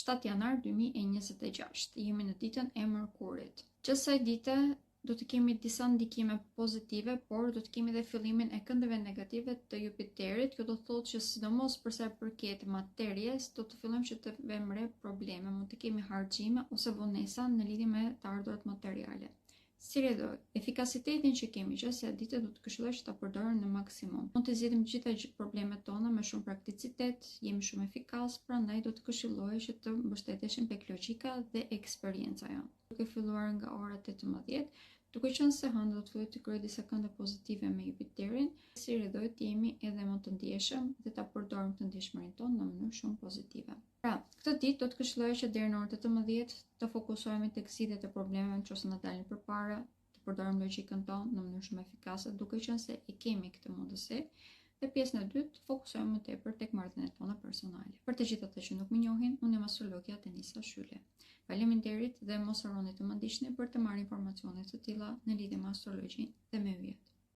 7 janar 2026. Jemi në ditën e mërkurit. Gjatë kësaj dite do të kemi disa ndikime pozitive, por do të kemi dhe fillimin e këndëve negative të Jupiterit. Kjo do të thotë që sidomos për sa i përket materjes, do të fillojmë që të vëmë re probleme, mund të kemi harxime ose vonesa në lidhje me të ardhurat materiale. Si redoj, efikasitetin që kemi gjatë ditës do të këshilloj që ta përdorim në maksimum. Mund të zgjidhim gjitha problemet tona me shumë prakticitet, jemi shumë efikas, prandaj do të këshilloj që të mbështeteshim tek logjika dhe eksperjenca jonë. Duke filluar nga ora 18, duke qenë se hëna do të filloj të krijoj disa kënde pozitive me Jupiterin, si redoj të jemi edhe më të ndjeshëm dhe ta përdorim të ndjeshmërinë tonë në mënyrë shumë pozitive. Pra, këtë ditë do të këshilloj që deri në orën 18 të fokusohemi tek zgjidhjet e problemeve nëse na dalin përpara, të përdorim logjikën tonë në mënyrë shumë efikase, duke qenë se e kemi këtë mundësi. Dhe pjesën e dytë fokusohemi më tepër tek marrëdhëniet tona personale. Për të gjithë ata që nuk më njohin, unë jam astrologja Tenisa Shyle. Faleminderit dhe mos harroni të më ndiqni për të marrë informacione të tilla në lidhje me astrologjinë dhe me yjet.